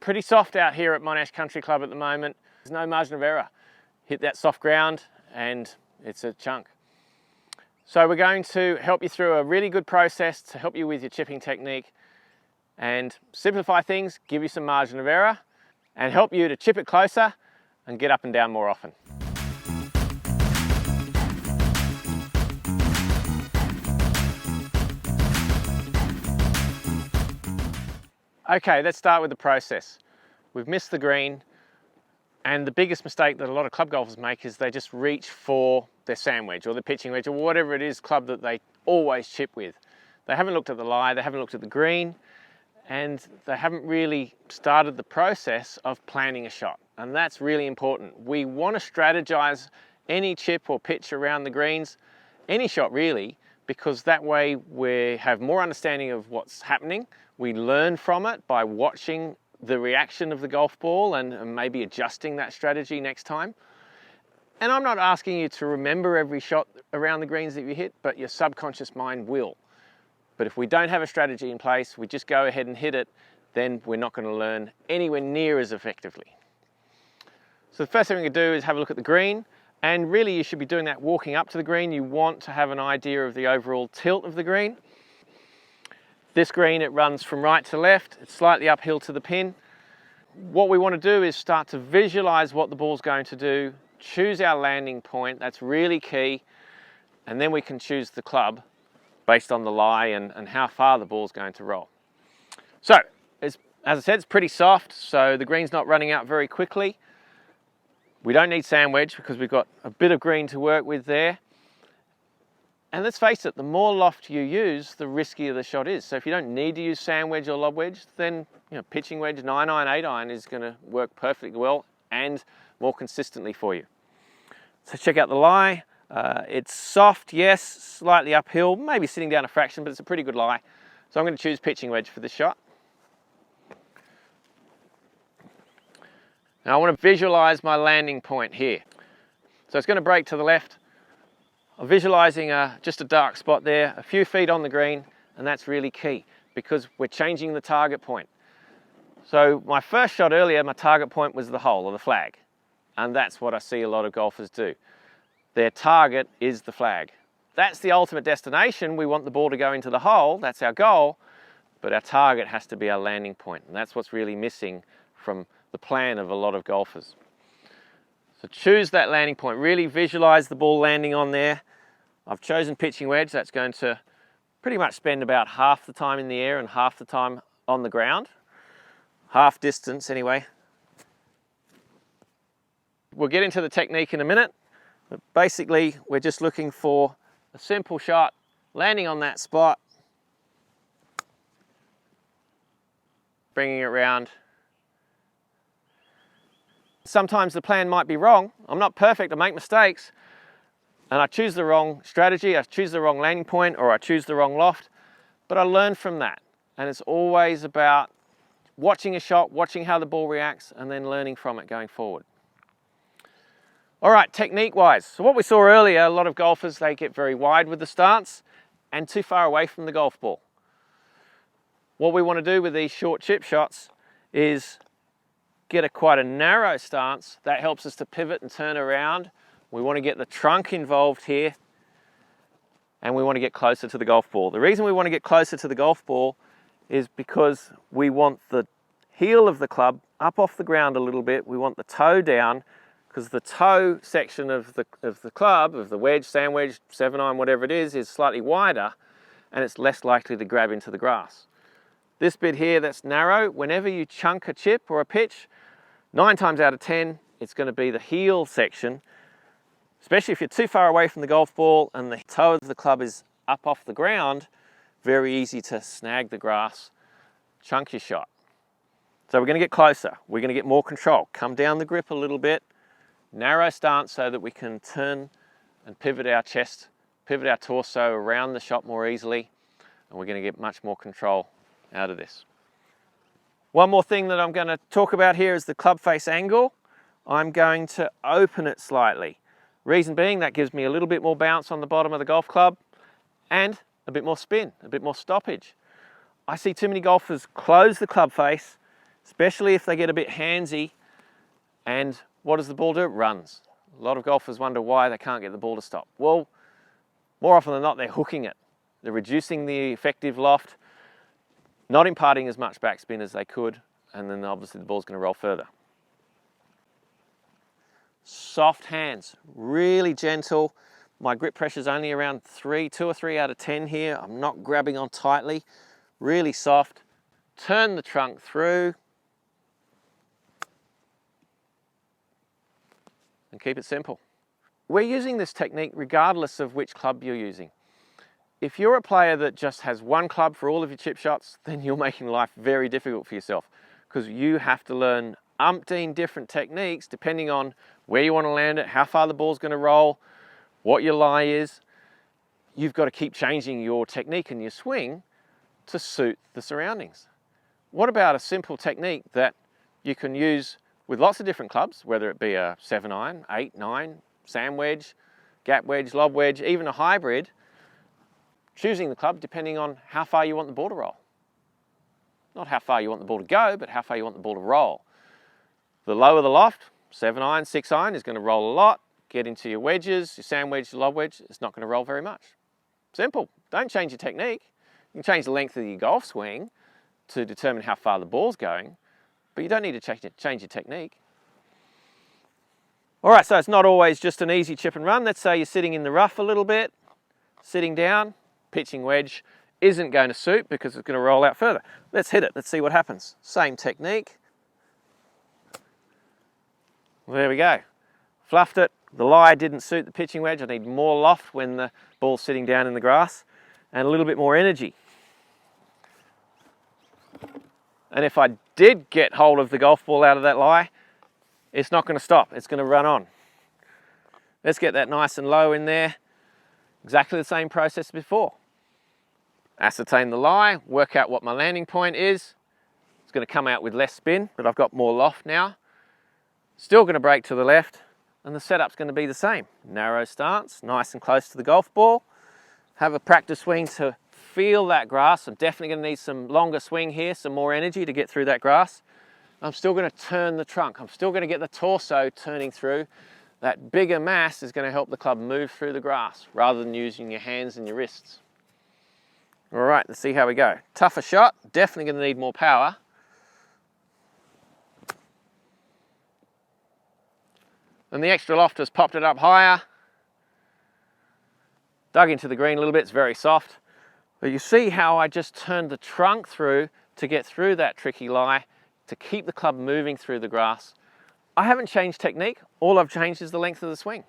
Pretty soft out here at Monash Country Club at the moment. There's no margin of error. Hit that soft ground and it's a chunk. So we're going to help you through a really good process to help you with your chipping technique and simplify things, give you some margin of error, and help you to chip it closer and get up and down more often. Okay, let's start with the process. We've missed the green, and the biggest mistake that a lot of club golfers make is they just reach for their sand wedge or the pitching wedge or whatever it is club that they always chip with. They haven't looked at the lie, they haven't looked at the green, and they haven't really started the process of planning a shot. And that's really important. We want to strategize any chip or pitch around the greens, any shot really, because that way we have more understanding of what's happening. We learn from it by watching the reaction of the golf ball and maybe adjusting that strategy next time. And I'm not asking you to remember every shot around the greens that you hit, but your subconscious mind will. But if we don't have a strategy in place, we just go ahead and hit it, then we're not going to learn anywhere near as effectively. So the first thing we can do is have a look at the green. And really you should be doing that walking up to the green. You want to have an idea of the overall tilt of the green. This green, it runs from right to left. It's slightly uphill to the pin. What we want to do is start to visualize what the ball's going to do, choose our landing point. That's really key. And then we can choose the club based on the lie and how far the ball's going to roll. So, as I said, it's pretty soft, so the green's not running out very quickly. We don't need sand wedge because we've got a bit of green to work with there. And let's face it, the more loft you use, the riskier the shot is. So if you don't need to use sand wedge or lob wedge, then pitching wedge, 9-iron, 8-iron is going to work perfectly well and more consistently for you. So check out the lie. It's soft, yes, slightly uphill, maybe sitting down a fraction, but it's a pretty good lie. So I'm going to choose pitching wedge for this shot. Now I want to visualize my landing point here. So it's going to break to the left. I'm visualizing just a dark spot there, a few feet on the green, and that's really key because we're changing the target point. So my first shot earlier, my target point was the hole or the flag, and that's what I see a lot of golfers do. Their target is the flag. That's the ultimate destination. We want the ball to go into the hole, that's our goal, but our target has to be our landing point, and that's what's really missing from the plan of a lot of golfers. So choose that landing point, really visualize the ball landing on there. I've chosen pitching wedge. That's going to pretty much spend about half the time in the air and half the time on the ground. Half distance anyway. We'll get into the technique in a minute, but basically we're just looking for a simple shot, landing on that spot, bringing it around. Sometimes the plan might be wrong. I'm not perfect, I make mistakes, and I choose the wrong strategy, I choose the wrong landing point, or I choose the wrong loft, but I learn from that. And it's always about watching a shot, watching how the ball reacts, and then learning from it going forward. All right, technique-wise. So what we saw earlier, a lot of golfers, they get very wide with the stance and too far away from the golf ball. What we want to do with these short chip shots is get quite a narrow stance. That helps us to pivot and turn around. We want to get the trunk involved here, and we want to get closer to the golf ball. The reason we want to get closer to the golf ball is because we want the heel of the club up off the ground a little bit. We want the toe down, because the toe section of the club, of the wedge, sand wedge, 7-iron, whatever it is slightly wider, and it's less likely to grab into the grass. This bit here that's narrow, whenever you chunk a chip or a pitch, 9 times out of 10, it's going to be the heel section, especially if you're too far away from the golf ball and the toe of the club is up off the ground, very easy to snag the grass, chunk your shot. So we're going to get closer, we're going to get more control, come down the grip a little bit, narrow stance so that we can turn and pivot our chest, pivot our torso around the shot more easily, and we're going to get much more control out of this. One more thing that I'm going to talk about here is the club face angle. I'm going to open it slightly. Reason being, that gives me a little bit more bounce on the bottom of the golf club and a bit more spin, a bit more stoppage. I see too many golfers close the club face, especially if they get a bit handsy. And what does the ball do? It runs. A lot of golfers wonder why they can't get the ball to stop. Well, more often than not, they're hooking it. They're reducing the effective loft, not imparting as much backspin as they could, and then obviously the ball's going to roll further. Soft hands, really gentle. My grip pressure is only around 2 or 3 out of 10 here. I'm not grabbing on tightly, really soft. Turn the trunk through and keep it simple. We're using this technique regardless of which club you're using. If you're a player that just has one club for all of your chip shots, then you're making life very difficult for yourself, because you have to learn umpteen different techniques depending on where you want to land it, how far the ball's going to roll, what your lie is. You've got to keep changing your technique and your swing to suit the surroundings. What about a simple technique that you can use with lots of different clubs, whether it be a 7-iron, 8, 9, sand wedge, gap wedge, lob wedge, even a hybrid, choosing the club depending on how far you want the ball to roll. Not how far you want the ball to go, but how far you want the ball to roll. The lower the loft, 7-iron, 6-iron is going to roll a lot. Get into your wedges, your sand wedge, your lob wedge, it's not going to roll very much. Simple. Don't change your technique. You can change the length of your golf swing to determine how far the ball's going, but you don't need to change your technique. All right, so it's not always just an easy chip and run. Let's say you're sitting in the rough a little bit, sitting down, pitching wedge isn't going to suit because it's going to roll out further. Let's hit it. Let's see what happens. Same technique. Well, there we go. Fluffed it. The lie didn't suit the pitching wedge. I need more loft when the ball's sitting down in the grass and a little bit more energy. And if I did get hold of the golf ball out of that lie, it's not going to stop. It's going to run on. Let's get that nice and low in there. Exactly the same process before. Ascertain the lie, work out what my landing point is. It's going to come out with less spin, but I've got more loft now. Still going to break to the left, and the setup's going to be the same. Narrow stance, nice and close to the golf ball. Have a practice swing to feel that grass. I'm definitely going to need some longer swing here, some more energy to get through that grass. I'm still going to turn the trunk. I'm still going to get the torso turning through. That bigger mass is going to help the club move through the grass rather than using your hands and your wrists. All right, let's see how we go. Tougher shot, definitely going to need more power. And the extra loft has popped it up higher. Dug into the green a little bit, it's very soft. But you see how I just turned the trunk through to get through that tricky lie, to keep the club moving through the grass. I haven't changed technique, all I've changed is the length of the swing.